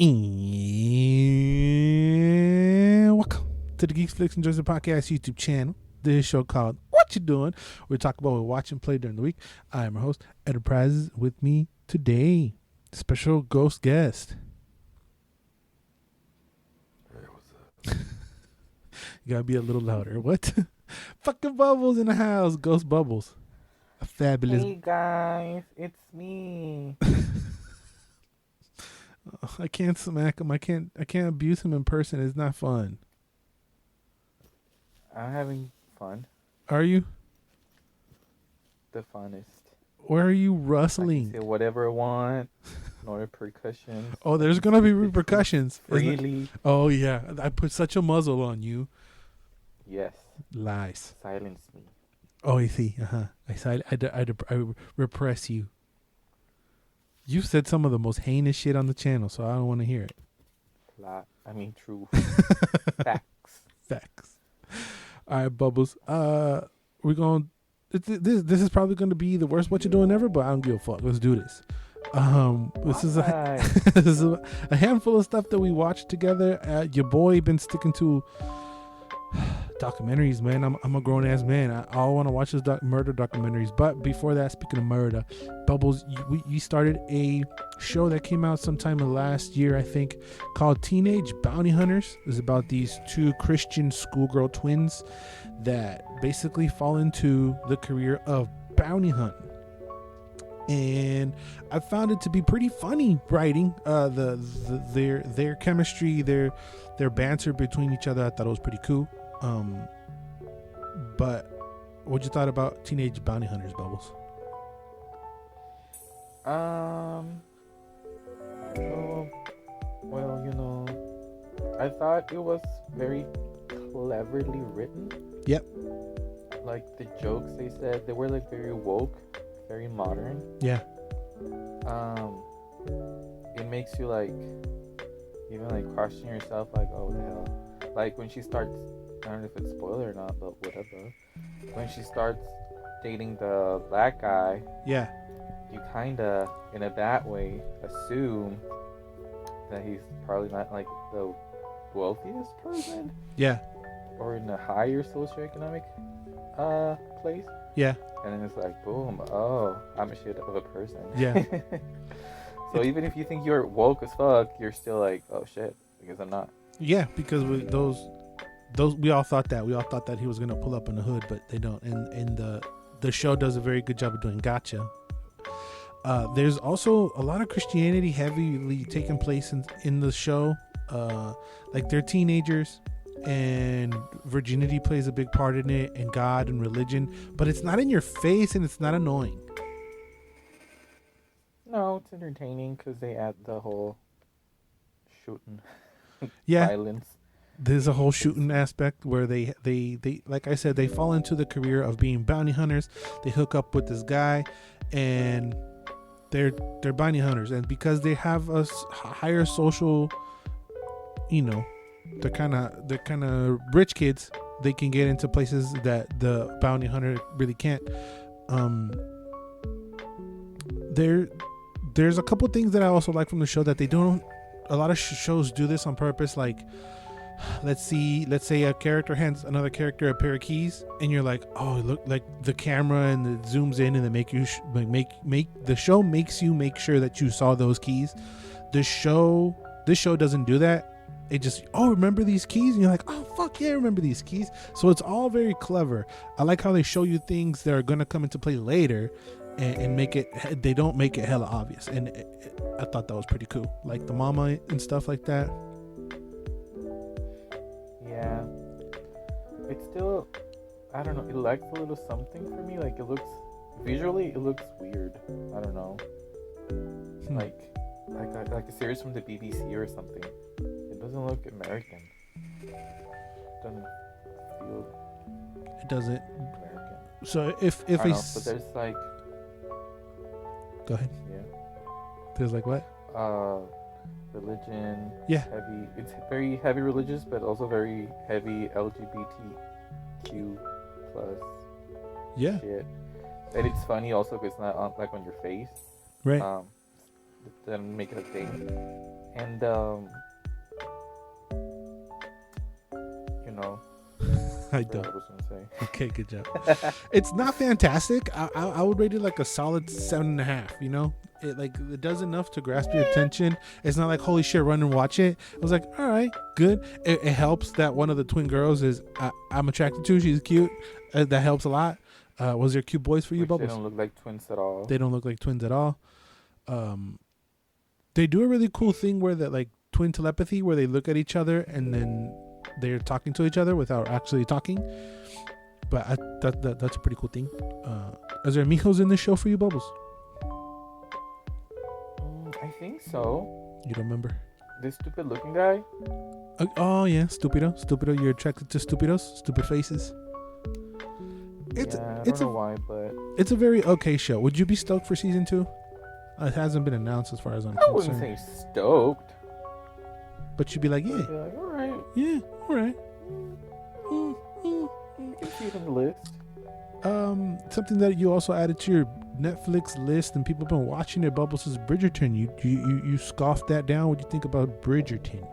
And welcome to the Geeks, Flicks, and Joysticks podcast YouTube channel. This show called What You Doing? We talk about what we watch and play during the week. I am your host, Enterprises. With me today, special ghost guest. Hey, what's up? You gotta be a little louder. What? Fucking Bubbles in the house. Ghost Bubbles. A fabulous. Hey guys, it's me. I can't smack him. I can't abuse him in person. It's not fun. I'm having fun. Are you? The funnest. Where are you I can rustling? say whatever I want. No repercussions. Oh, there's gonna be repercussions. Freely. Oh yeah, I put such a muzzle on you. Yes. Lies. Silence me. Oh, I see. I repress you. You said some of the most heinous shit on the channel, so I don't want to hear it. True. Facts. Facts. All right, Bubbles. We're going. This is probably going to be the worst what you're doing ever, but I don't give a fuck. Let's do this. This is this is a handful of stuff that we watched together. Your boy been sticking to documentaries, man. I'm a grown ass man. I want to watch those murder documentaries. But before that, speaking of murder, Bubbles, you started a show that came out sometime last year, I think, called Teenage Bounty Hunters. It's about these two Christian schoolgirl twins that basically fall into the career of bounty hunting. And I found it to be pretty funny writing. Their chemistry, their banter between each other, I thought it was pretty cool. But what you thought about Teenage Bounty Hunters, Bubbles? Well, I thought it was very cleverly written. Yep. Like the jokes they said, they were like very woke, very modern. Yeah. It makes you like even like question yourself, like, oh what the hell. Like when she starts, I don't know if it's spoiler or not, but whatever. When she starts dating the black guy, Yeah. you kinda, in a bad way, assume that he's probably not like the wealthiest person. Yeah. Or in a higher socioeconomic place. Yeah. And then it's like, boom, oh, I'm a shit of a person. Yeah. So even if you think you're woke as fuck, you're still like, oh shit, because I'm not. Yeah, because those we all thought that he was gonna pull up in the hood, but they don't. And the show does a very good job of doing gotcha. There's also a lot of Christianity heavily taking place in the show. Like they're teenagers, and virginity plays a big part in it, and God and religion, but it's not in your face and it's not annoying. No, it's entertaining because they add the whole shooting. Yeah. Violence. There's a whole shooting aspect where they like I said, they fall into the career of being bounty hunters. They hook up with this guy, and they're bounty hunters, and because they have a higher social, they're kind of rich kids. They can get into places that the bounty hunter really can't. There's a couple things that I also like from the show that they don't. A lot of shows do this on purpose. Like, let's say a character hands another character a pair of keys, and you're like, oh, look, like the camera and it zooms in and they make you make the show makes you make sure that you saw those keys. This show doesn't do that. It just, oh, remember these keys? And you're like, oh, fuck yeah, I remember these keys. So it's all very clever. I like how they show you things that are going to come into play later and they don't make it hella obvious. And I thought that was pretty cool. Like the mama and stuff like that. Yeah. It's still, I don't know, it lacks a little something for me. Like visually it looks weird. I don't know. Like a series from the BBC or something. It doesn't look American. It doesn't feel. It doesn't. American. So if I don't know, but there's like. Go ahead. Yeah. There's like what? Religion. Yeah. Heavy. It's very heavy religious, but also very heavy LGBTQ plus. Yeah. Shit. And it's funny also because it's not on your face. Right. Then make it a thing. And you know, I what don't. I was gonna say. Okay, good job. It's not fantastic. I would rate it like a solid 7.5. You know, it does enough to grasp your attention. It's not like holy shit, run and watch it. I was like, all right, good. It helps that one of the twin girls is I'm attracted to. She's cute. That helps a lot. Was there cute boys for you, Which Bubbles? they don't look like twins at all. They don't look like twins at all. They do a really cool thing where that like twin telepathy, where they look at each other and then they're talking to each other without actually talking. But that's a pretty cool thing. Is there mijos in this show for you, Bubbles? I think so. You don't remember? This stupid looking guy. Oh yeah, Stupido. You're attracted to Stupidos, stupid faces. I don't know why, but it's a very okay show. Would you be stoked for season 2? It hasn't been announced as far as I'm I concerned. wouldn't say stoked. But you'd be like, yeah, I'd be like, all right, yeah, all right. you can see it on the list. Something that you also added to your Netflix list and people have been watching it, Bubbles, is Bridgerton. You scoffed that down. What do you think about Bridgerton?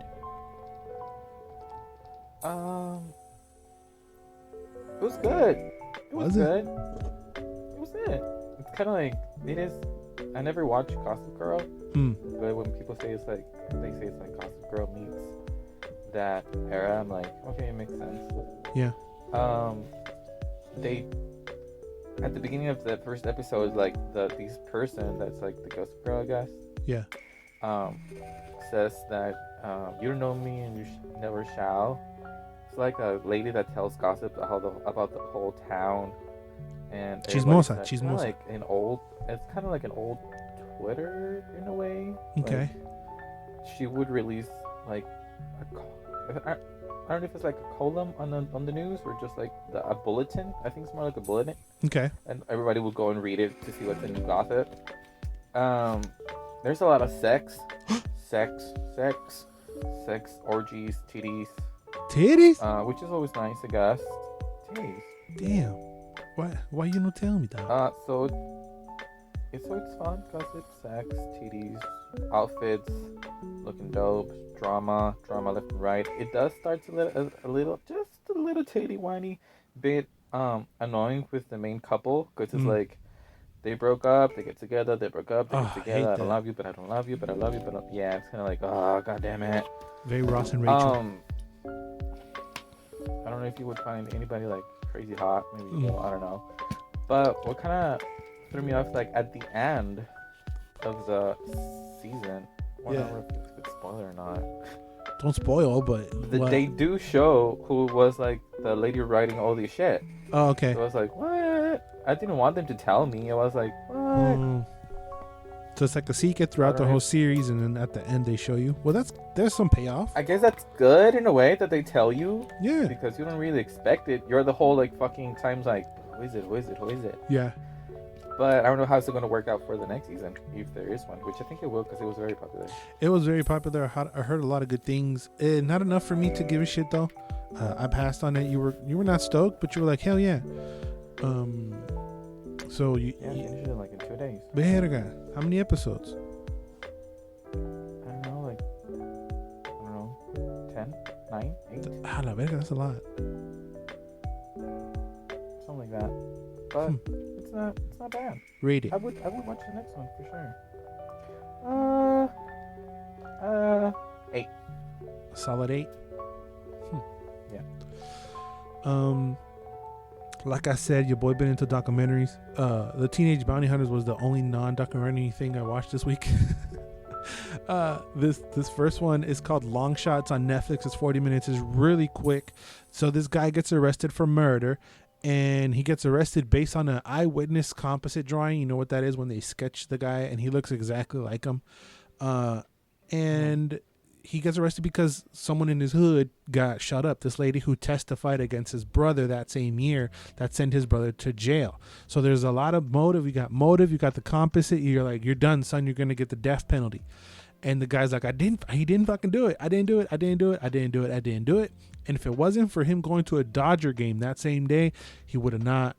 It was good. It was Was it? good. It was good. It's kind of like it is. I never watched Gossip Girl, but when people say it's like they say it's like Gossip Girl meets that era, I'm like, okay, it makes sense. Yeah. They at the beginning of the first episode, like this person that's like the Gossip Girl, I guess. Yeah. Says that you don't know me and you never shall. It's like a lady that tells gossip about the whole town, and Chismosa. it's kind of like an old Twitter in a way. Okay. Like, she would release like I don't know if it's like a column on the news or just like a bulletin. I think it's more like a bulletin. Okay. And everybody would go and read it to see what's the new gossip. There's a lot of sex, orgies, Titties? which is always nice, I guess. Titties. Damn. Why you not tell me that? So it's fun, gossip, sex, titties, outfits, looking dope, drama left and right. It does start just a little titty whiny bit annoying with the main couple because it's like they broke up, they get together, they broke up, they get together. I don't love you, but I don't love you, but I love you, but yeah, it's kind of like, oh, god damn it. Very Ross and Rachel. I don't know if you would find anybody like crazy hot, maybe you will, I don't know. But what kind of threw me off, like at the end of the season, I don't know if it's spoiler or not. Don't spoil, but They do show who was like the lady writing all this shit. Oh, okay. So I was like, what? I didn't want them to tell me. I was like, what? So it's like a secret throughout the whole series, and then at the end they show you. Well, there's some payoff. I guess that's good in a way that they tell you. Yeah. Because you don't really expect it. You're the whole like fucking times like, who is it? Yeah. But I don't know how it's going to work out for the next season, if there is one, which I think it will because it was very popular. It was very popular. I heard a lot of good things. Not enough for me to give a shit though. I passed on it. You were not stoked, but you were like, hell yeah. So you finished it like in 2 days. Verga. How many episodes? I don't know, 10, 9, 8. Ah, la verga, that's a lot. Something like that. But it's not bad. Rate it. I would watch the next one for sure. 8. Solid 8. Yeah. Like I said, your boy been into documentaries. The Teenage Bounty Hunters was the only non-documentary thing I watched this week. This first one is called Long Shots on Netflix. It's 40 minutes. It's really quick. So this guy gets arrested for murder, and he gets arrested based on an eyewitness composite drawing. You know what that is, when they sketch the guy and he looks exactly like him. And he gets arrested because someone in his hood got shot up. This lady who testified against his brother that same year that sent his brother to jail. So there's a lot of motive. You got the composite. You're like, you're done, son. You're going to get the death penalty. And the guy's like, he didn't fucking do it. I didn't do it. And if it wasn't for him going to a Dodger game that same day, he would have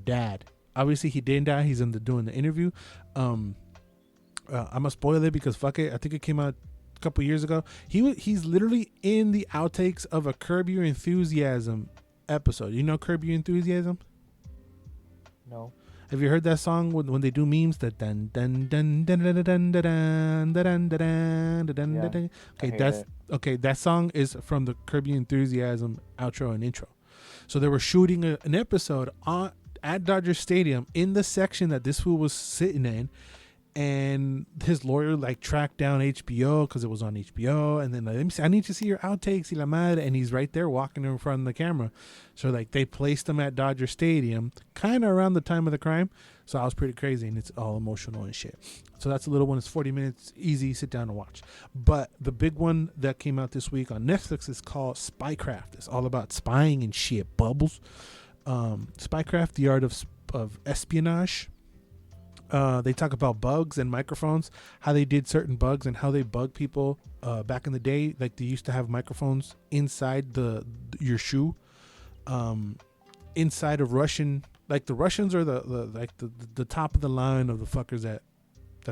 died. Obviously he didn't die. He's doing the interview. I'm gonna spoil it because fuck it. I think it came out a couple years ago. He's literally in the outtakes of a Curb Your Enthusiasm episode. You know Curb Your Enthusiasm? No. Have you heard that song when they do memes? That dun dun dun dun dun dun dun dun dun dun dun Yeah, dun. I Okay, hate that's it. okay. That song is from the Curb Your Enthusiasm outro and intro. So they were shooting an episode at Dodger Stadium in the section that this fool was sitting in, and his lawyer like tracked down HBO because it was on HBO, and then like, let me see, I need to see your outtakes, y la madre, and he's right there walking in front of the camera. So like they placed him at Dodger Stadium, kind of around the time of the crime. So I was pretty crazy, and it's all emotional and shit. So that's a little one. It's 40 minutes, easy, sit down and watch. But the big one that came out this week on Netflix is called SpyCraft. It's all about spying and shit. Bubbles. SpyCraft, the art of espionage. They talk about bugs and microphones, how they did certain bugs and how they bug people back in the day. Like they used to have microphones inside your shoe, inside of Russian. Like the Russians are the top of the line of the fuckers that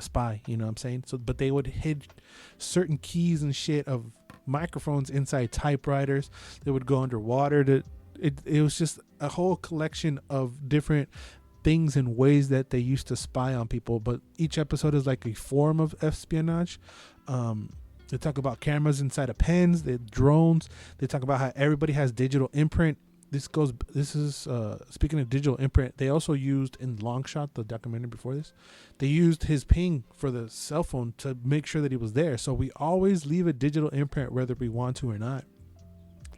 spy. You know what I'm saying? So, but they would hid certain keys and shit of microphones inside typewriters. They would go underwater. It was just a whole collection of different things and ways that they used to spy on people. But each episode is like a form of espionage. They talk about cameras inside of pens, the drones. They talk about how everybody has digital imprint. This is speaking of digital imprint, they also used in Longshot, the documentary before this, they used his ping for the cell phone to make sure that he was there. So we always leave a digital imprint whether we want to or not.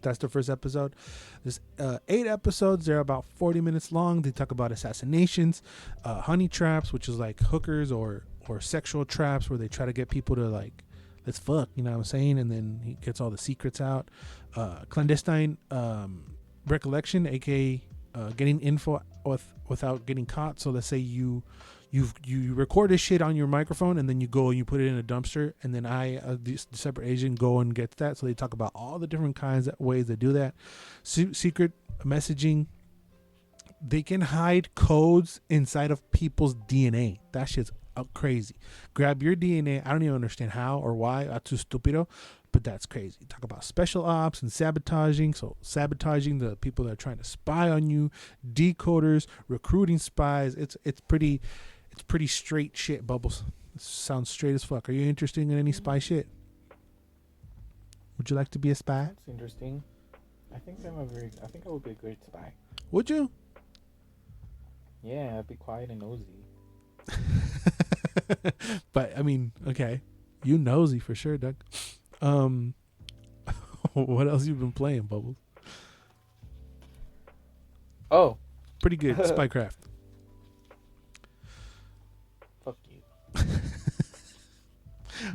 That's the first episode. There's 8 episodes. They're about 40 minutes long. They talk about assassinations, honey traps, which is like hookers or sexual traps where they try to get people to like, let's fuck, you know what I'm saying? And then he gets all the secrets out. Clandestine recollection, aka getting info without getting caught. So let's say you record this shit on your microphone and then you go and you put it in a dumpster, and then the separate agent, go and get that. So they talk about all the different kinds of ways they do that. Secret messaging. They can hide codes inside of people's DNA. That shit's crazy. Grab your DNA. I don't even understand how or why. Too stupido. But that's crazy. Talk about special ops and sabotaging. So sabotaging the people that are trying to spy on you, decoders, recruiting spies. It's pretty straight shit, Bubbles. It sounds straight as fuck. Are you interested in any spy shit? Would you like to be a spy? That's interesting. I think I would be a great spy. Would you? Yeah, I'd be quiet and nosy. But I mean, okay, you nosy for sure, Doug. What else you been playing, Bubbles? Oh, pretty good. SpyCraft. Fuck you.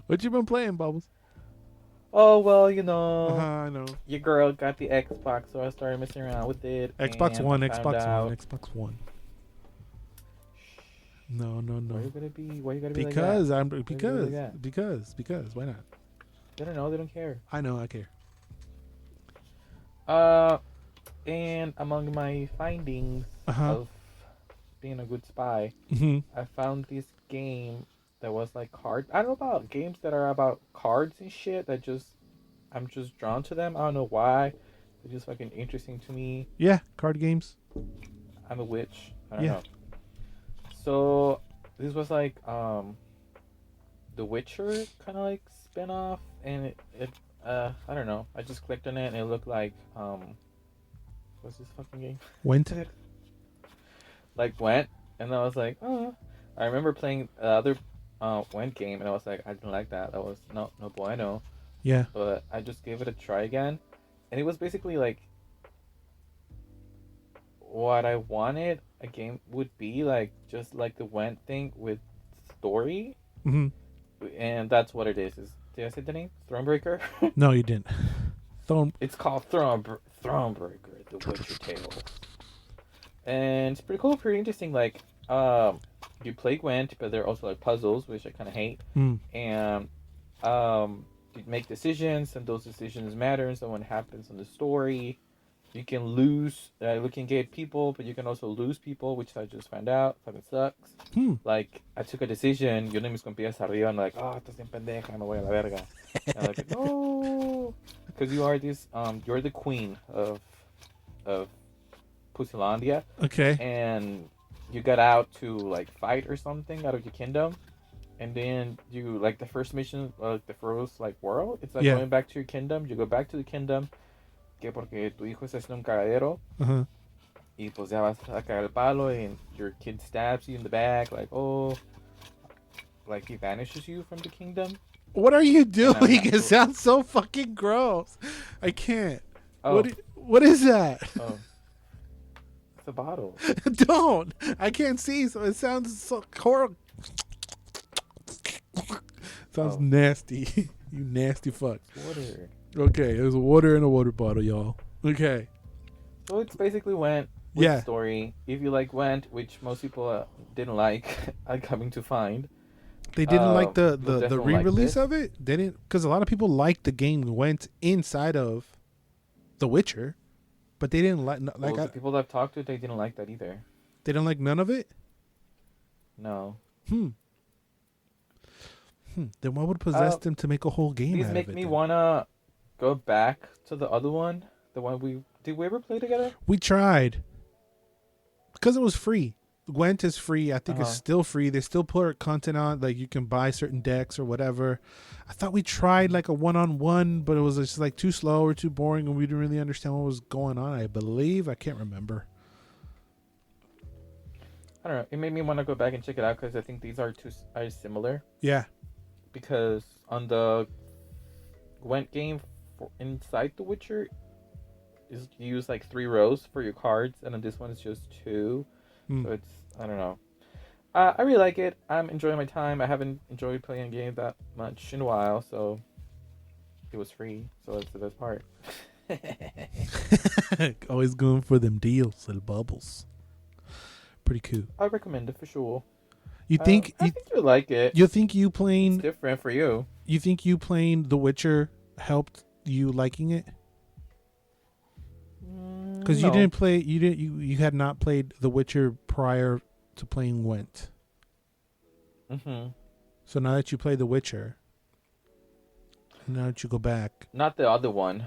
What you been playing, Bubbles? Oh, well, you know, I know. Your girl got the Xbox, so I started messing around with it. Xbox One. No. Why you gotta be Because like I'm that? because why not? They don't know. They don't care. I know. I care. And among my findings of being a good spy, I found this game that was like card. I don't know about games that are about cards and shit. I'm just drawn to them. I don't know why. They're just fucking interesting to me. Yeah, card games. I'm a witch. I don't know. So this was like The Witcher kind of like spin-off, and it I don't know. I just clicked on it and it looked like what's this fucking game? Went. Like Went, and I was like, oh. I remember playing the other Went game, and I was like, I didn't like that. That was no bueno. Yeah. But I just gave it a try again, and it was basically like what I wanted a game would be like, just like the Went thing with story. And that's what it is. Did I say the name? Thronebreaker? No, you didn't. It's called Thronebreaker, The Witcher Tales. And it's pretty cool, pretty interesting. Like, you play Gwent, but there are also like puzzles, which I kind of hate. And you make decisions, and those decisions matter. So what happens in the story, You can lose, you can get people, but you can also lose people, which I just found out. Fucking sucks. Like, I took a decision, yo no mis compillas arriba, and like, oh, estás bien pendeja, me voy a la verga. And I'm like, no, because you're the queen of Pusilandia, Okay. and you got out to like fight or something out of your kingdom, and then you like the first mission, the first like world, it's like going back to your kingdom. You go back to the kingdom, que porque tu hijo está haciendo un cagadero, y pues ya vas a cagar el palo, and your kid stabs you in the back, like oh, like he banishes you from the kingdom. What are you doing? It sounds so fucking gross. I can't. Oh. What is that? Oh. It's a bottle. Don't. I can't see, so it sounds so horrible. Sounds nasty. You nasty fuck. Water. Okay, there's water in a water bottle, y'all. Okay. So it's basically Went with the story. If you like Went, which most people didn't like, I'm coming to find. They didn't like the re-release of it? They didn't, because a lot of people liked the game Went inside of The Witcher, but they didn't like the people that I've talked to, they didn't like that either. They don't like none of it? No. Then what would possess them to make a whole game out of it? These make me want to go back to the other one. The one did we ever play together? We tried. Because it was free. Gwent is free. I think it's still free. They still put content on. Like you can buy certain decks or whatever. I thought we tried like a one-on-one, but it was just like too slow or too boring, and we didn't really understand what was going on. I believe. I can't remember. I don't know. It made me want to go back and check it out because I think these are similar. Yeah. Because on the Gwent game inside The Witcher, you use like 3 rows for your cards, and on this one it's just 2. So it's, I don't know. I really like it. I'm enjoying my time. I haven't enjoyed playing a game that much in a while, so it was free. So that's the best part. Always going for them deals and bubbles. Pretty cool. I recommend it for sure. You think I think you like it. You think you playing it's different for you? You think you playing The Witcher helped you liking it? Because you didn't play, you had not played The Witcher prior to playing Gwent. So now that you play The Witcher, now that you go back, not the other one,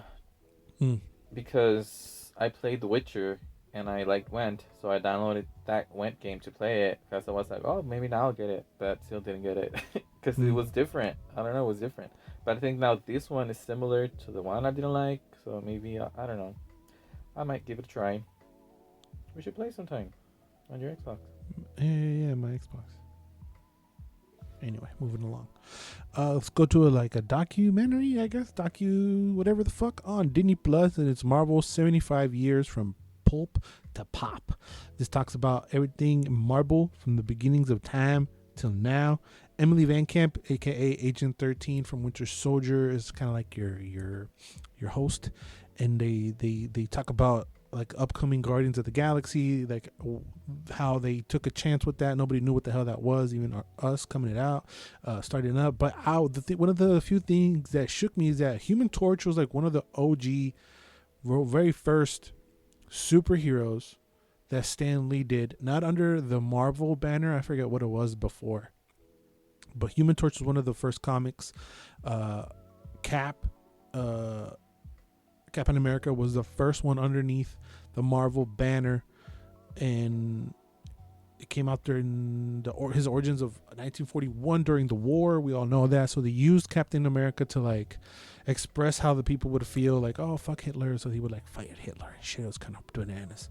because I played The Witcher and I liked Gwent, so I downloaded that Gwent game to play it because I was like, oh, maybe now I'll get it, but still didn't get it because it was different. I don't know, it was different. But I think now this one is similar to the one I didn't like, so maybe I don't know. I might give it a try. We should play sometime on your Xbox. Yeah, my Xbox. Anyway, moving along. Let's go to a documentary, I guess, whatever the fuck, on Disney Plus, and it's Marvel 75 years from pulp to pop. This talks about everything Marvel from the beginnings of time till now. Emily Van Camp, aka Agent 13 from Winter Soldier, is kind of like your host, and they talk about like upcoming Guardians of the Galaxy, like how they took a chance with that. Nobody knew what the hell that was, even us coming it out, starting up. But how one of the few things that shook me is that Human Torch was like one of the OG, very first superheroes that Stan Lee did, not under the Marvel banner. I forget what it was before, but Human Torch was one of the first comics. Captain America was the first one underneath the Marvel banner, and it came out during his origins of 1941 during the war. We all know that. So they used Captain America to like express how the people would feel, like, oh, fuck Hitler. So he would like fight Hitler and shit. It was kind of bananas.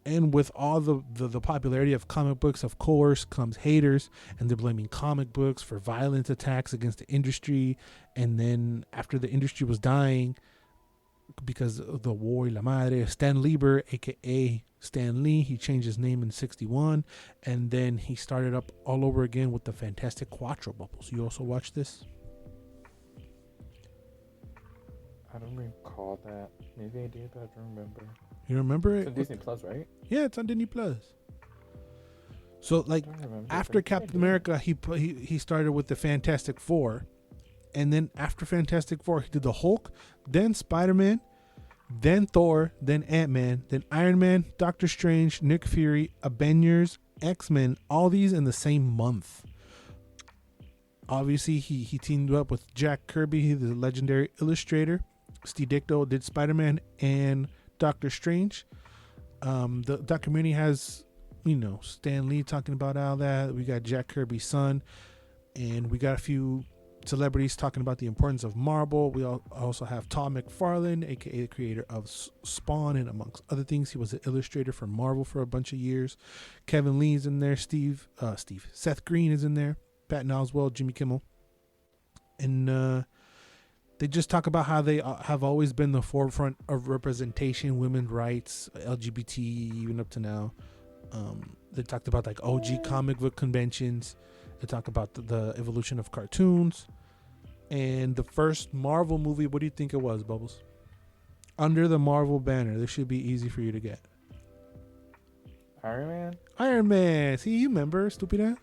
And with all the popularity of comic books, of course, comes haters, and they're blaming comic books for violent attacks against the industry. And then after the industry was dying because of the war y la madre, Stan Lieber, aka Stan Lee, he changed his name in 1961, and then he started up all over again with the Fantastic Quattro Bubbles. You also watched this? I don't recall that. Maybe I did, but I don't remember. You remember it? It's on Disney Plus, right? Yeah, it's on Disney Plus. So, like, after Captain America, he started with the Fantastic Four, and then after Fantastic Four, he did the Hulk, then Spider-Man, then Thor, then Ant-Man, then Iron Man, Doctor Strange, Nick Fury, Avengers, X-Men, all these in the same month. Obviously, he teamed up with Jack Kirby, the legendary illustrator. Steve Ditko did Spider-Man and Doctor Strange. The documentary has, Stan Lee talking about all that. We got Jack Kirby's son, and we got a few celebrities talking about the importance of Marvel. We also have Todd McFarlane, aka the creator of Spawn, and amongst other things, he was an illustrator for Marvel for a bunch of years. Kevin Lee's in there. Seth Green is in there. Patton Oswalt, Jimmy Kimmel, and they just talk about how they have always been the forefront of representation, women's rights, LGBT, even up to now. They talked about like OG comic book conventions. They talk about the evolution of cartoons, and the first Marvel movie. What do you think it was, Bubbles? Under the Marvel banner. This should be easy for you to get. Iron Man. Iron Man. See, you remember, stupid ass.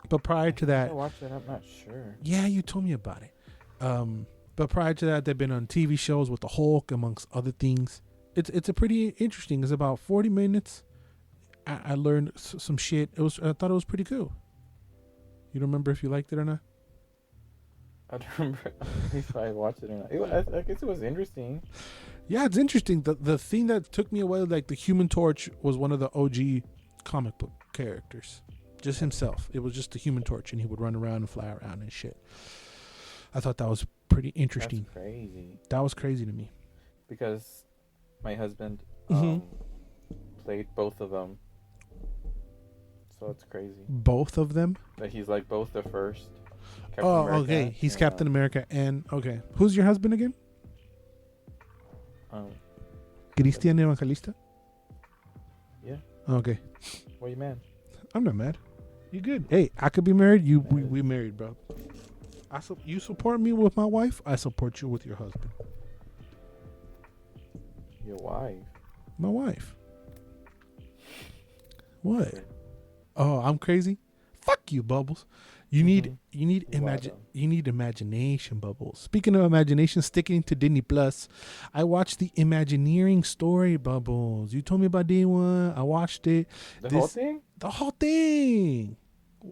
But prior to that, I watched it. I'm not sure. Yeah, you told me about it. But prior to that, they've been on TV shows with the Hulk, amongst other things. It's a pretty interesting. It's about 40 minutes. I learned some shit. I thought it was pretty cool. You don't remember if you liked it or not? I don't remember if I watched it or not. I guess it was interesting. Yeah, it's interesting. The thing that took me away, like the Human Torch, was one of the OG comic book characters. Just himself. It was just the Human Torch, and he would run around and fly around and shit. I thought that was pretty interesting. That's crazy. That was crazy to me. Because my husband played both of them. So it's crazy. Both of them? That he's like both the first. Captain America, okay. He's Captain America and okay. Who's your husband again? Cristian Evangelista? Yeah. Okay. Why you mad? I'm not mad. You good? Hey, I could be married. We married, bro. You support me with my wife. I support you with your husband. Your wife. My wife. What? Oh, I'm crazy. Fuck you, Bubbles. You need imagination, Bubbles. Speaking of imagination, sticking to Disney Plus, I watched the Imagineering story, Bubbles. You told me about day one. I watched it. Whole thing? The whole thing.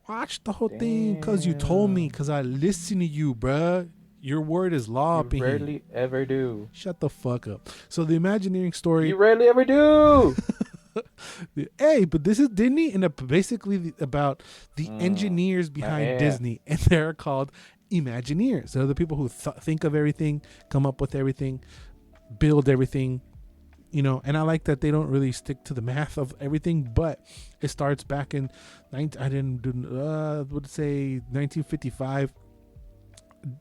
Watch the whole thing because you told me, because I listen to you, bruh. Your word is law. You rarely ever do. Shut the fuck up. So the Imagineering story. You rarely ever do. Hey, but this is Disney, and basically about the engineers behind Disney, and they're called Imagineers. They're the people who think of everything, come up with everything, build everything, and I like that they don't really stick to the math of everything, but it starts back in 1955.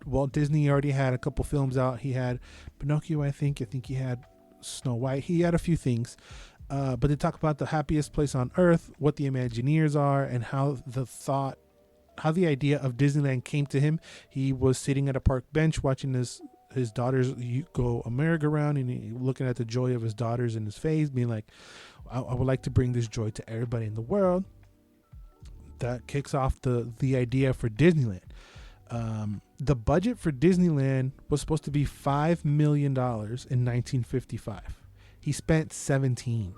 Walt Disney already had a couple films out. He had Pinocchio, I think he had Snow White. He had a few things. But they talk about the happiest place on earth, what the Imagineers are, and how the idea of Disneyland came to him. He was sitting at a park bench watching his daughters go a merry-go-round, and looking at the joy of his daughters in his face, being like, I would like to bring this joy to everybody in the world. That kicks off the idea for Disneyland. The budget for Disneyland was supposed to be $5 million in 1955. He spent 17.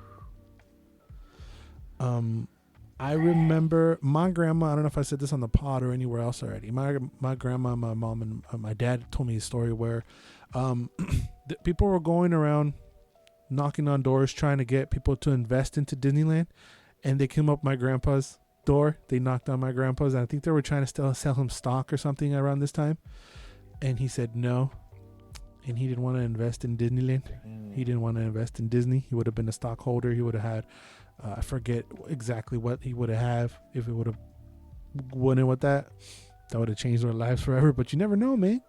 I remember my grandma, I don't know if I said this on the pod or anywhere else already. My grandma, my mom, and my dad told me a story where people were going around knocking on doors trying to get people to invest into Disneyland, and they came up my grandpa's door. They knocked on my grandpa's, and I think they were trying to sell him stock or something around this time, and he said no. And he didn't want to invest in Disneyland. He didn't want to invest in Disney. He would have been a stockholder. He would have had, I forget exactly what he would have if he would have went in with that. That would have changed their lives forever. But you never know, man.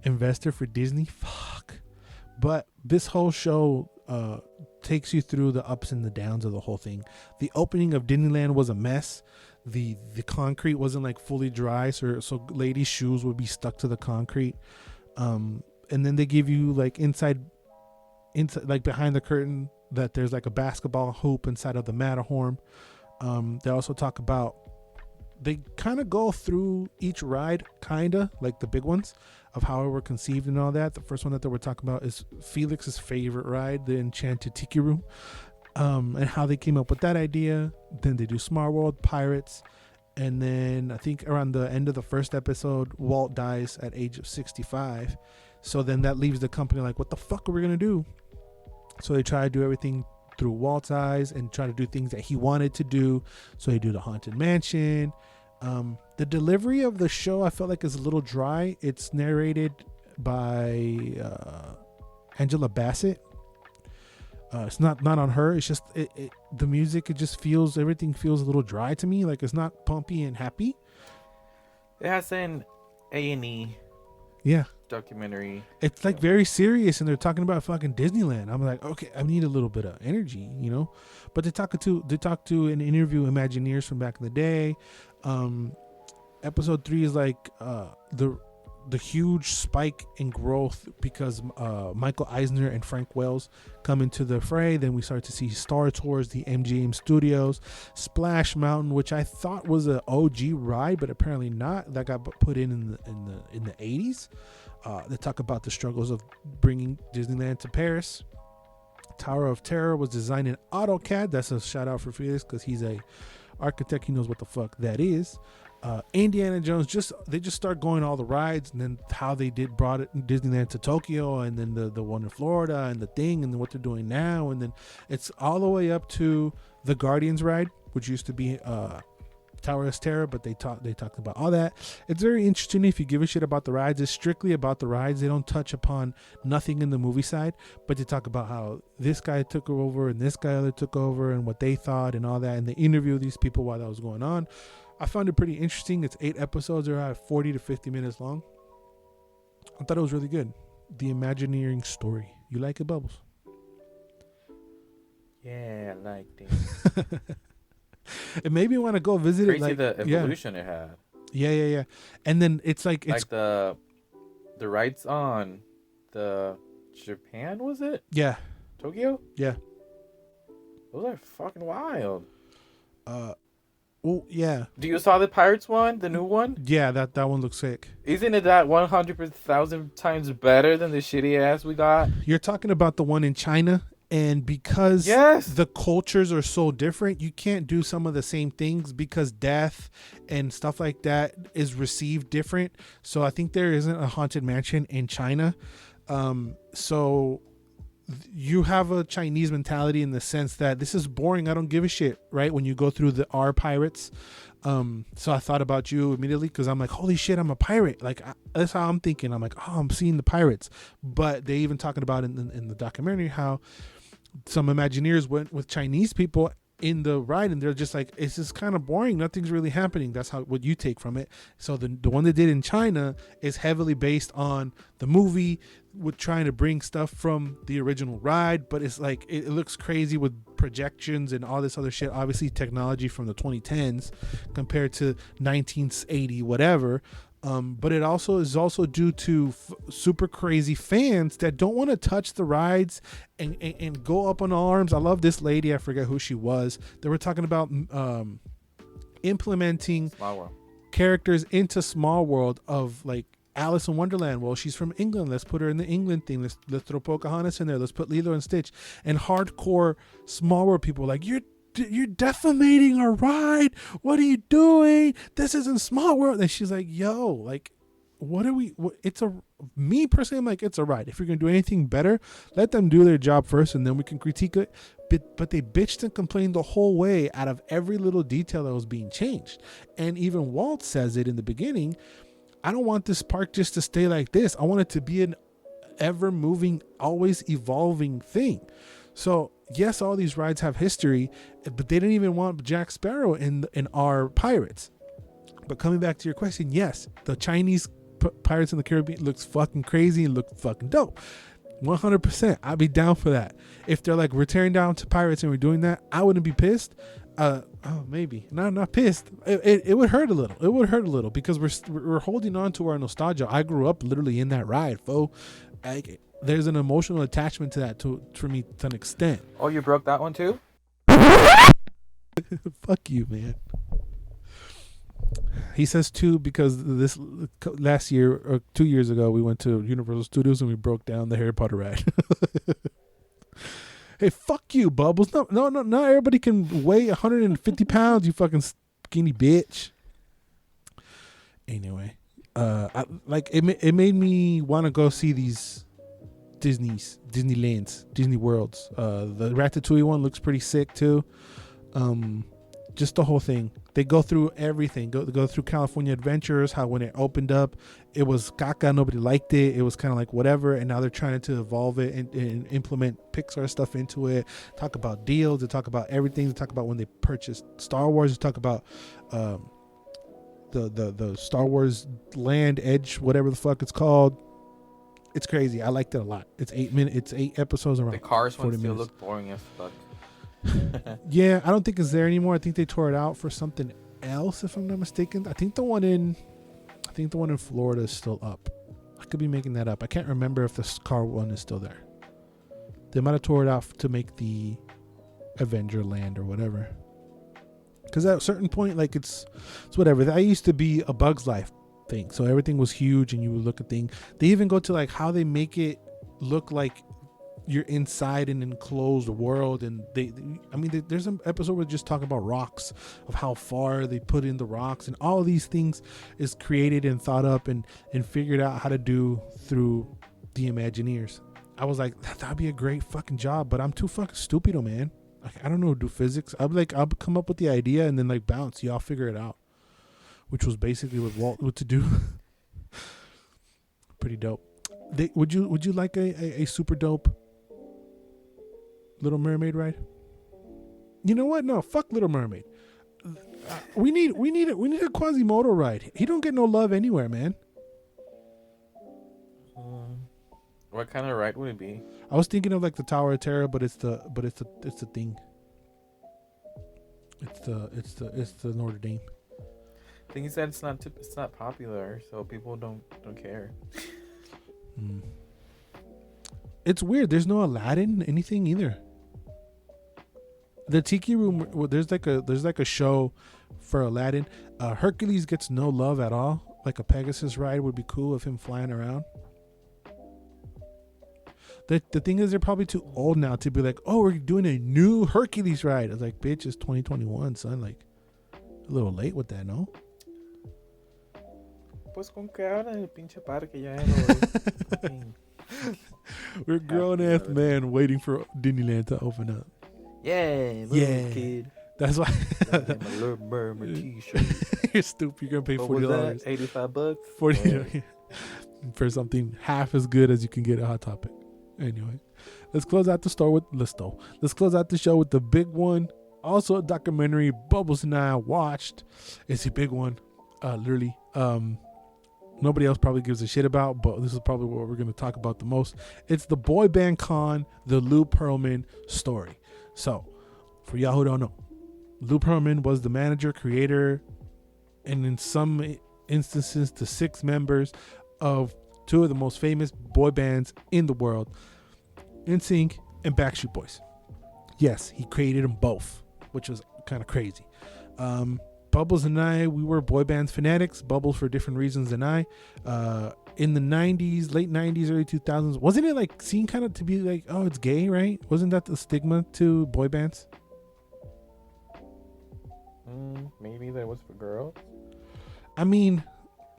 Investor for Disney? Fuck. But this whole show takes you through the ups and the downs of the whole thing. The opening of Disneyland was a mess. The concrete wasn't like fully dry, so ladies' shoes would be stuck to the concrete. And then they give you like inside like behind the curtain that there's like a basketball hoop inside of the Matterhorn. They also talk about they kind of go through each ride, kind of like the big ones of how it were conceived and all that. The first one that they were talking about is Felix's favorite ride, the Enchanted Tiki Room, and how they came up with that idea. Then they do Small World, Pirates, and then I think around the end of the first episode, Walt dies at age of 65. So then that leaves the company like, what the fuck are we gonna do? So they try to do everything through Walt's eyes and try to do things that he wanted to do. So they do the Haunted Mansion. The delivery of the show I felt like is a little dry. It's narrated by Angela Bassett. It's not on her. It's just the music. It just feels, everything feels a little dry to me. Like it's not pumpy and happy. It has an A&E. Yeah. Documentary. It's like very serious, and they're talking about fucking Disneyland. I'm like, okay, I need a little bit of energy, you know. But they talk to an interview Imagineers from back in the day. Episode 3 is like the huge spike in growth because Michael Eisner and Frank Wells come into the fray. Then we start to see Star Tours, the MGM Studios, Splash Mountain, which I thought was an OG ride, but apparently not. That got put in the 80s. They talk about the struggles of bringing Disneyland to Paris. Tower of Terror was designed in AutoCAD. That's a shout out for Felix because he's a architect. He knows what the fuck that is. Indiana Jones, they just start going all the rides, and then how they brought it Disneyland to Tokyo, and then the one in Florida, and the thing, and then what they're doing now, and then it's all the way up to the Guardians ride, which used to be Tower of Terror, but they talked about all that. It's very interesting if you give a shit about the rides. It's strictly about the rides. They don't touch upon nothing in the movie side, but they talk about how this guy took over and this guy other took over and what they thought and all that, and they interview these people while that was going on. I found it pretty interesting. It's 8 episodes. They're at 40 to 50 minutes long. I thought it was really good. The Imagineering story. You like it, Bubbles? Yeah, I liked it. It made me want to go visit Crazy it. Like, the evolution it had. Yeah. And then it's like the rides on the Japan, was it? Yeah. Tokyo? Yeah. Those are fucking wild. Well, yeah. Do you saw the Pirates one, the new one? Yeah, that one looks sick. Isn't it that 100,000 times better than the shitty ass we got? You're talking about the one in China, and because the cultures are so different, you can't do some of the same things because death and stuff like that is received different. So I think there isn't a Haunted Mansion in China. So you have a Chinese mentality in the sense that this is boring. I don't give a shit, right? When you go through the R Pirates. So I thought about you immediately because I'm like, holy shit, I'm a pirate. Like that's how I'm thinking. I'm like, oh, I'm seeing the pirates. But they even talking about in the documentary how some Imagineers went with Chinese people in the ride, and they're just like, it's just kind of boring. Nothing's really happening. That's what you take from it. So the one they did in China is heavily based on the movie, with trying to bring stuff from the original ride, but it's like it looks crazy with projections and all this other shit. Obviously technology from the 2010s compared to 1980 whatever. But it also is due to super crazy fans that don't want to touch the rides and go up on arms. I love this lady. I forget who she was. They were talking about implementing characters into Small World of like Alice in Wonderland. Well, she's from England. Let's put her in the England thing. Let's throw Pocahontas in there. Let's put Lilo and Stitch. And hardcore Small World people like, you're defamating our ride. What are you doing? This isn't Small World. And she's like, yo, like, me personally, I'm like, it's a ride. If you're going to do anything better, let them do their job first and then we can critique it. But they bitched and complained the whole way out of every little detail that was being changed. And even Walt says it in the beginning, I don't want this park just to stay like this. I want it to be an ever moving, always evolving thing. So yes, all these rides have history, but they didn't even want Jack Sparrow in our Pirates. But coming back to your question, yes, the Chinese Pirates in the Caribbean looks fucking crazy and look fucking dope. 100%. I'd be down for that. If they're like, we're tearing down to Pirates and we're doing that, I wouldn't be pissed. Maybe not pissed. It would hurt a little. It would hurt a little because we're holding on to our nostalgia. I grew up literally in that ride, there's an emotional attachment to that for me to an extent. Oh, you broke that one too? Fuck you, man. He says 2 because this last year or 2 years ago we went to Universal Studios and we broke down the Harry Potter ride. Hey, fuck you, Bubbles. No, not everybody can weigh 150 pounds, you fucking skinny bitch. Anyway, it made me want to go see these Disneylands, Disney Worlds. The Ratatouille one looks pretty sick too. Just the whole thing. They go through everything. Go through California Adventures. How when it opened up, it was caca. Nobody liked it. It was kind of like whatever. And now they're trying to evolve it and implement Pixar stuff into it. Talk about deals. They talk about everything. They talk about when they purchased Star Wars. They talk about the Star Wars Land Edge, whatever the fuck it's called. It's crazy. I liked it a lot. It's 8 minutes. It's 8 episodes around. The Cars one still minutes. look boring as fuck. Yeah, I don't think it's there anymore. I think they tore it out for something else, if I'm not mistaken. I think the one in Florida is still up. I could be making that up. I can't remember if the car one is still there. They might have tore it out to make the Avenger Land or whatever. Because at a certain point, like it's whatever. That used to be a Bug's Life thing, so everything was huge, and you would look at things. They even go to like how they make it look like you're inside an enclosed world, and there's an episode where they just talk about rocks, of how far they put in the rocks, and all of these things is created and thought up and figured out how to do through the Imagineers. I was like, that'd be a great fucking job, but I'm too fucking stupido, man. I don't know how to do physics. I'll come up with the idea and then like bounce, y'all figure it out, which was basically what Walt would to do. Pretty dope. Would you like a super dope Little Mermaid ride? You know what? No, fuck Little Mermaid. We need a Quasimodo ride. He don't get no love anywhere, man. What kind of ride would it be? I was thinking of like the Tower of Terror, but it's the thing. It's the Notre Dame. The thing is that it's not popular, so people don't care. It's weird. There's no Aladdin anything either. The Tiki Room, well, there's like a show for Aladdin. Hercules gets no love at all. Like a Pegasus ride would be cool of him flying around. The thing is, they're probably too old now to be like, oh, we're doing a new Hercules ride. I was like, bitch, it's 2021, son. Like, a little late with that, no? Pues con que ahora el pinche parque ya era. We're grown ass man waiting for Disneyland to open up. Yeah, little kid. That's why. My Little Mermaid t-shirt. You're stupid. You're gonna pay $40. $85. $40 for something half as good as you can get at Hot Topic. Anyway, let's close out the show with the big one. Also a documentary Bubbles and I watched. It's a big one. Literally. Nobody else probably gives a shit about, but this is probably what we're going to talk about the most. It's the boy band con, the Lou Pearlman story. So, for y'all who don't know, Lou Pearlman was the manager, creator, and in some instances, the 6 members of 2 of the most famous boy bands in the world, NSYNC and Backstreet Boys. Yes, he created them both, which was kind of crazy. Bubbles and I, we were boy bands fanatics. Bubbles for different reasons than I. In the 90s, late 90s, early 2000s, wasn't it like seen kind of to be like, oh, it's gay, right? Wasn't that the stigma to boy bands? Maybe that was for girls. I mean,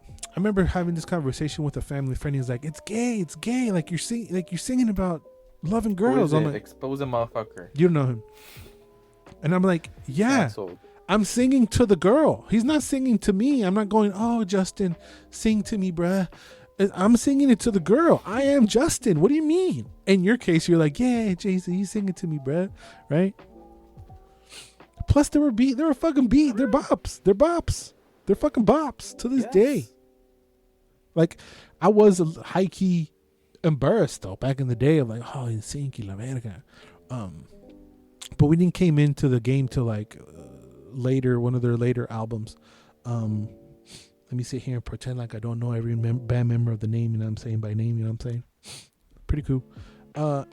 I remember having this conversation with a family friend. He's like, it's gay. Like you're singing about loving girls. I'm like, expose a motherfucker. You don't know him. And I'm like, yeah. Canceled. I'm singing to the girl. He's not singing to me. I'm not going, oh, Justin, sing to me, bruh. I'm singing it to the girl. I am Justin. What do you mean? In your case, you're like, yeah, Jason, he's singing to me, bruh. Right? Plus, they were fucking beat. They're bops. They're fucking bops to this day. Like, I was high-key embarrassed, though, back in the day of like, oh, NSYNC y la verga. But we didn't came into the game till like... later, one of their later albums. Let me sit here and pretend like I don't know every band member of the name, you know what I'm saying, by name, you know what I'm saying. Pretty cool.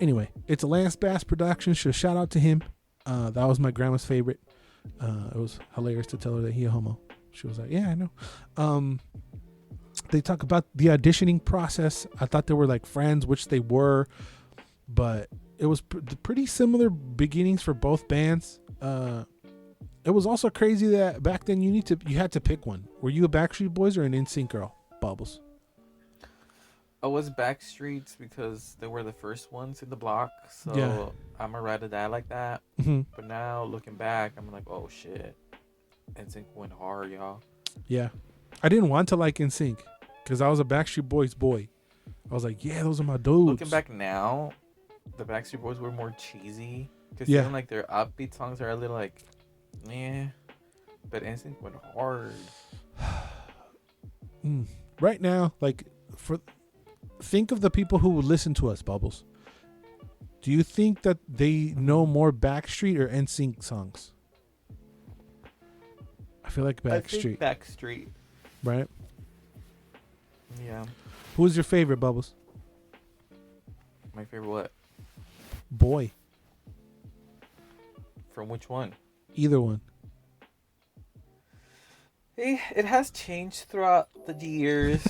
Anyway, it's a Lance Bass production, so shout out to him. That was my grandma's favorite. It was hilarious to tell her that he a homo. She was like, yeah, I know. They talk about the auditioning process. I thought they were like friends, which they were, but it was pretty similar beginnings for both bands. It was also crazy that back then you had to pick one. Were you a Backstreet Boys or an NSYNC girl, Bubbles? I was Backstreets because they were the first ones in the block, so Yeah. I'm a ride or die like that. Mm-hmm. But now looking back, I'm like, oh shit, NSYNC went hard, y'all. Yeah, I didn't want to like NSYNC because I was a Backstreet Boys boy. I was like, yeah, those are my dudes. Looking back now, the Backstreet Boys were more cheesy because Yeah. even like their upbeat songs are a little like, meh. But NSYNC went hard. Right now, like think of the people who would listen to us, Bubbles. Do you think that they know more Backstreet or NSYNC songs? I feel like Backstreet. I think Backstreet. Right? Yeah. Who's your favorite, Bubbles? My favorite what? Boy. From which one? Either one. It has changed throughout the years.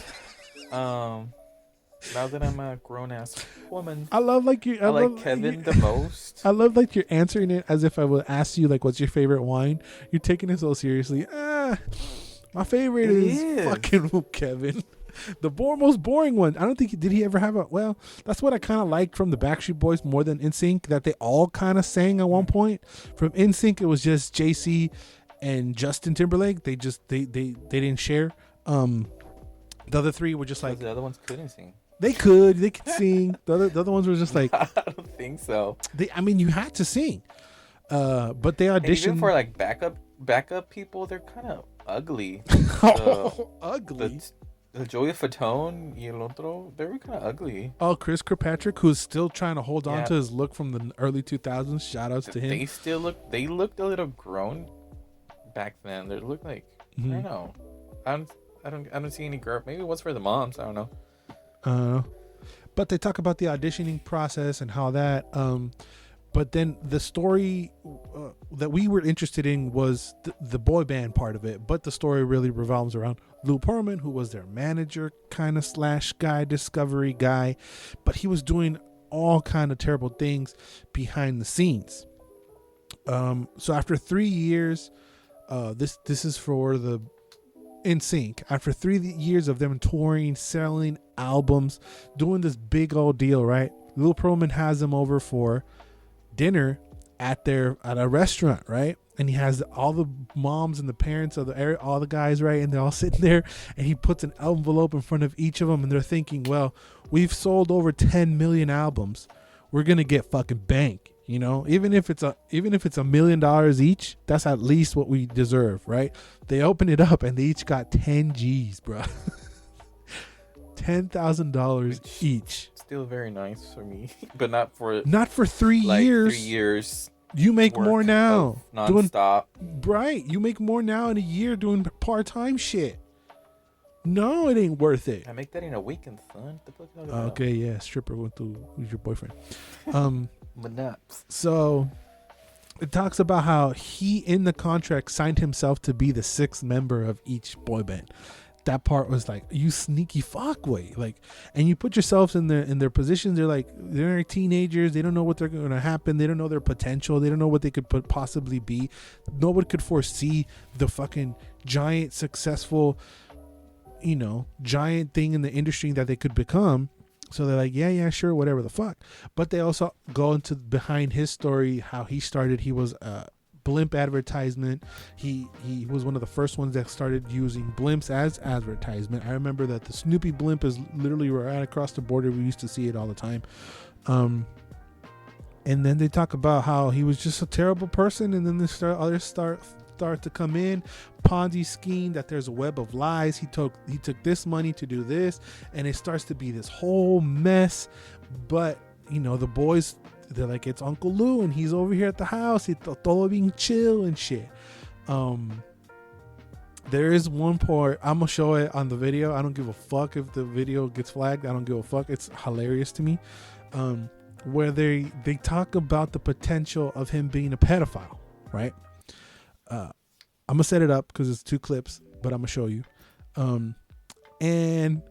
Now that I'm a grown ass woman, I love like you. I like Kevin the most. I love like you're answering it as if I would ask you like, what's your favorite wine? You're taking it so seriously. My favorite is fucking Kevin. The most boring one. I don't think did he ever have a. Well, that's what I kind of liked from the Backstreet Boys more than NSYNC, that they all kind of sang at one point. From NSYNC, it was just JC and Justin Timberlake. They didn't share. The other three were just like the other ones couldn't sing. They could sing. The other ones were just like I don't think so. You had to sing. But they auditioned. And even for like backup people, they're kind of ugly. Ugly. The Joey Fatone y el otro, they were kind of ugly. Oh, Chris Kirkpatrick, who's still trying to hold on to his look from the early 2000s. Shout outs to him. They looked a little grown back then. They looked like I don't know. I don't see any girl. Maybe it was for the moms. I don't know. But they talk about the auditioning process and how that. But then the story that we were interested in was the boy band part of it. But the story really revolves around Lou Pearlman, who was their manager kind of / guy, discovery guy. But he was doing all kind of terrible things behind the scenes. So after 3 years, this is for the NSYNC. After 3 years of them touring, selling albums, doing this big old deal, right? Lil Pearlman has them over for dinner at a restaurant, right? And he has all the moms and the parents of all the guys, right? And they're all sitting there, and he puts an envelope in front of each of them, and they're thinking, well, we've sold over 10 million albums. We're gonna get fucking bank, you know? Even if it's $1 million each, that's at least what we deserve, right? They open it up and they each got 10 G's, bro. $10,000 each. Still very nice for me, but not for 3 years. 3 years. You make more now non-stop. Right, you make more now in a year doing part-time shit. No, it ain't worth it. I make that in a weekend, son. Okay, yeah, stripper who's your boyfriend. Nuts. So it talks about how he in the contract signed himself to be the 6th member of each boy band. That part was like, you sneaky fuckway. Like, and you put yourselves in their positions. They're teenagers. They don't know what they're going to happen. They don't know their potential. They don't know what they could possibly be. No one could foresee the fucking giant successful, giant thing in the industry that they could become. So they're like, yeah, sure, whatever the fuck. But they also go into behind his story, how he started. He was blimp advertisement. He was one of the first ones that started using blimps as advertisement. I remember that the Snoopy blimp is literally right across the border. We used to see it all the time. And then they talk about how he was just a terrible person, and then others start to come in, Ponzi scheme, that there's a web of lies. He took this money to do this, and it starts to be this whole mess. But the boys, they're like, it's Uncle Lou and he's over here at the house. He's todo being chill and shit. There is one part, I'm gonna show it on the video. I don't give a fuck if the video gets flagged. I don't give a fuck. It's hilarious to me. Where they talk about the potential of him being a pedophile, right? I'm gonna set it up because it's 2 clips. but I'm gonna show you. And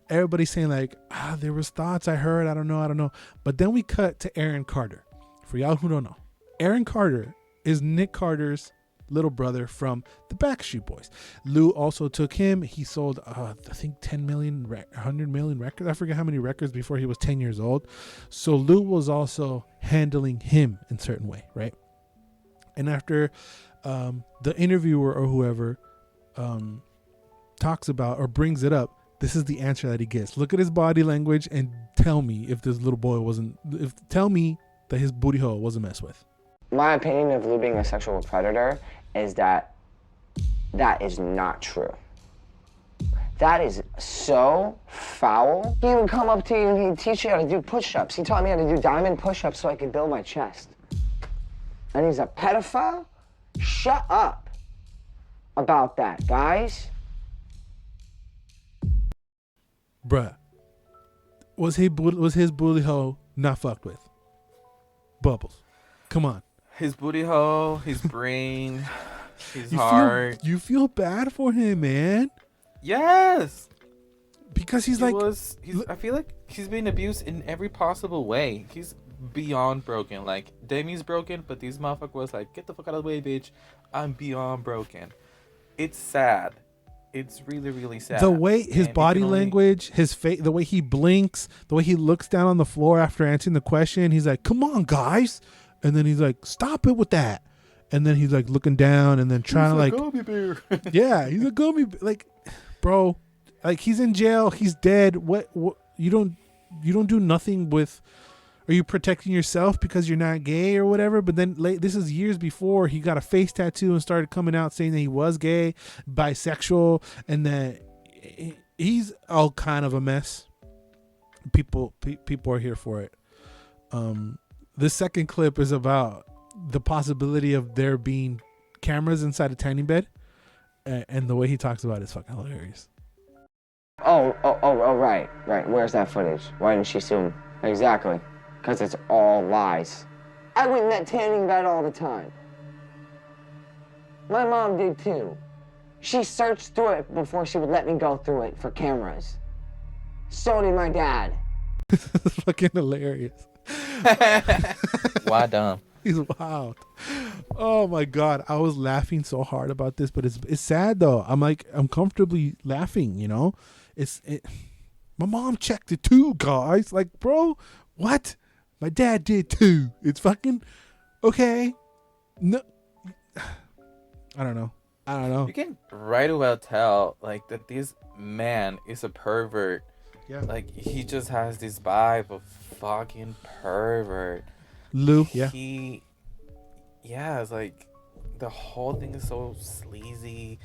everybody's saying like, there was thoughts I heard. I don't know. But then we cut to Aaron Carter. For y'all who don't know, Aaron Carter is Nick Carter's little brother from the Backstreet Boys. Lou also took him. He sold, I think 10 million, 100 million records. I forget how many records before he was 10 years old. So Lou was also handling him in a certain way, right? And after the interviewer or whoever talks about or brings it up, this is the answer that he gets. Look at his body language and tell me if this little boy tell me that his booty hole wasn't messed with. My opinion of Lou being a sexual predator is that is not true. That is so foul. He would come up to you and he'd teach you how to do push-ups. He taught me how to do diamond push-ups so I could build my chest. And he's a pedophile? Shut up about that, guys. Bruh, was his booty hole not fucked with? Bubbles, come on. His booty hole, his brain, his heart. You feel bad for him, man. Yes. Because I feel like he's being abused in every possible way. He's beyond broken. Like, Demi's broken, but these motherfuckers was like, get the fuck out of the way, bitch. I'm beyond broken. It's sad. It's really, really sad. The way his body language, his face, the way he blinks, the way he looks down on the floor after answering the question, he's like, come on, guys. And then he's like, stop it with that. And then he's like looking down and then trying to like, gummy bear. Yeah, he's a gummy, like, bro, like he's in jail. He's dead. What you don't do nothing with, are you protecting yourself because you're not gay or whatever? But then this is years before he got a face tattoo and started coming out saying that he was gay, bisexual, and that he's all kind of a mess. People are here for it. This second clip is about the possibility of there being cameras inside a tanning bed, and the way he talks about it is fucking hilarious. Oh, right. Where's that footage? Why didn't she sue him? Exactly. Because it's all lies. I went in that tanning bed all the time. My mom did too. She searched through it before she would let me go through it for cameras. So did my dad. This is fucking hilarious. Why dumb? He's wild. Oh my god, I was laughing so hard about this, but it's sad though. I'm comfortably laughing, you know. My mom checked it too, guys. Like, bro, what? My dad did too. It's fucking okay. No, I don't know. You can right well tell like that this man is a pervert. Yeah. Like, he just has this vibe of fucking pervert. Lou, yeah. It's like the whole thing is so sleazy.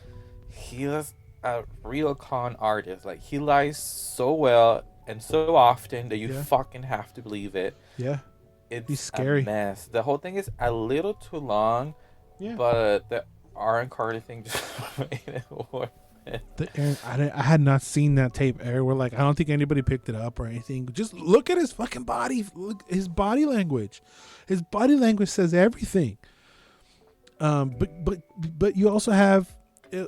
He is a real con artist. Like, he lies so well and so often that you fucking have to believe it. Yeah. He's scary. A mess. The whole thing is a little too long. Yeah. But the Aaron Carter thing just made it worth it. I had not seen that tape. We're like, I don't think anybody picked it up or anything. Just look at his fucking body. Look, his body language. His body language says everything. But you also have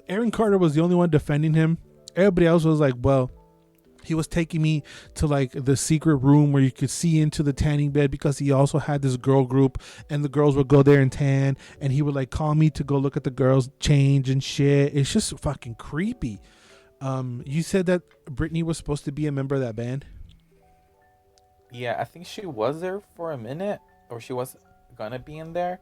Aaron Carter was the only one defending him. Everybody else was like, well, he was taking me to like the secret room where you could see into the tanning bed because he also had this girl group and the girls would go there and tan and he would like call me to go look at the girls change and shit. It's just fucking creepy. You said that Britney was supposed to be a member of that band. Yeah, I think she was there for a minute, or she was gonna be in there,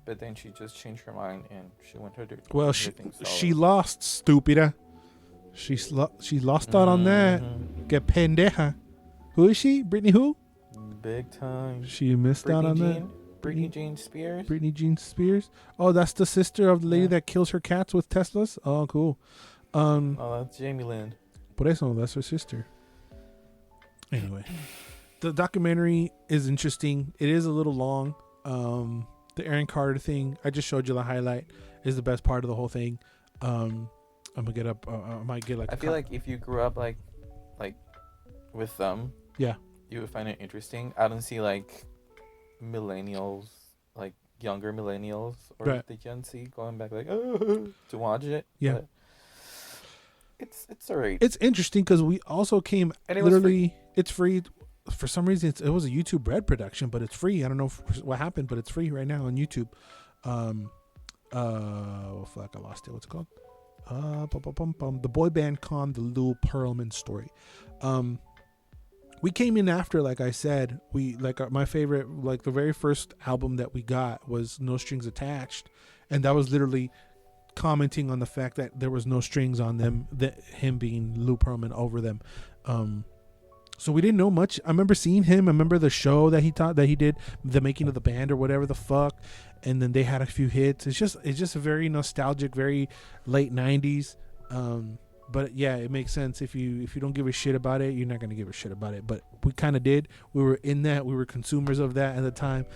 but then she just changed her mind and she went to do. Well, she lost, stupida. She lost out on that. Que pendeja. Who is she? Britney who? Big time. She missed out on that. Britney Jean Spears. Britney Jean Spears. Oh, that's the sister of the lady that kills her cats with Teslas. Oh, cool. That's Jamie Lynn. Por eso, that's her sister. Anyway, the documentary is interesting. It is a little long. The Aaron Carter thing, I just showed you the highlight, is the best part of the whole thing. I'm gonna get up. I might get like. I feel like if you grew up like with them, yeah, you would find it interesting. I don't see like millennials, like younger millennials or right. the Gen Z going back like to watch it. Yeah. But it's alright. It's interesting because we also came And it was literally. It's free. For some reason, it was a YouTube Red production, but it's free. I don't know what happened, but it's free right now on YouTube. Oh fuck, I lost it. What's it called? The boy band con, the Lou Pearlman story. We came in after, like I said, we like my favorite, like the very first album that we got was No Strings Attached, and that was literally commenting on the fact that there was no strings on them, that him being Lou Pearlman over them. So we didn't know much. I remember seeing him. I remember the show that he did, the making of the band or whatever the fuck, and then they had a few hits. It's just a very nostalgic, very late 90s. But yeah, it makes sense. If you don't give a shit about it, you're not gonna give a shit about it. But we kind of did. We were in that. We were consumers of that at the time,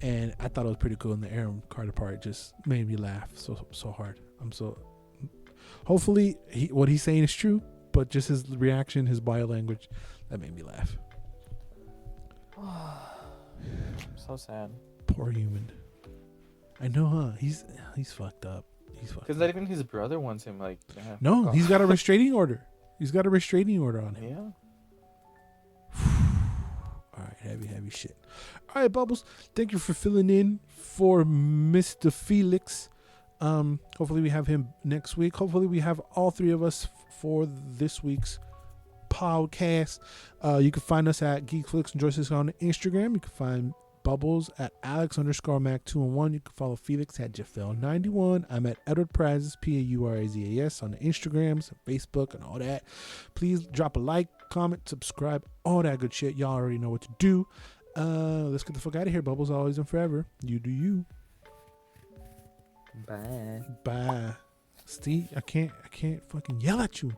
and I thought it was pretty cool. And the Aaron Carter part just made me laugh so hard. Hopefully what he's saying is true, but just his reaction, his body language, that made me laugh. So sad. Poor human. I know, huh? He's fucked up. Because not even his brother wants him. Like, yeah. No, he's got a restraining order. He's got a restraining order on him. Yeah. All right, heavy shit. All right, Bubbles. Thank you for filling in for Mr. Felix. Hopefully we have him next week. Hopefully we have all three of us for this week's podcast. You can find us at Geekflix and Joysticks on Instagram. You can find Bubbles at Alex_Mac211. You can follow Felix at Jafel91. I'm at Edward Prazes, Paurazas, on the Instagrams, Facebook, and all that. Please drop a like, comment, subscribe, all that good shit. Y'all already know what to do. Let's get the fuck out of here. Bubbles always and forever. You do you. Bye. Bye. Steve, I can't fucking yell at you.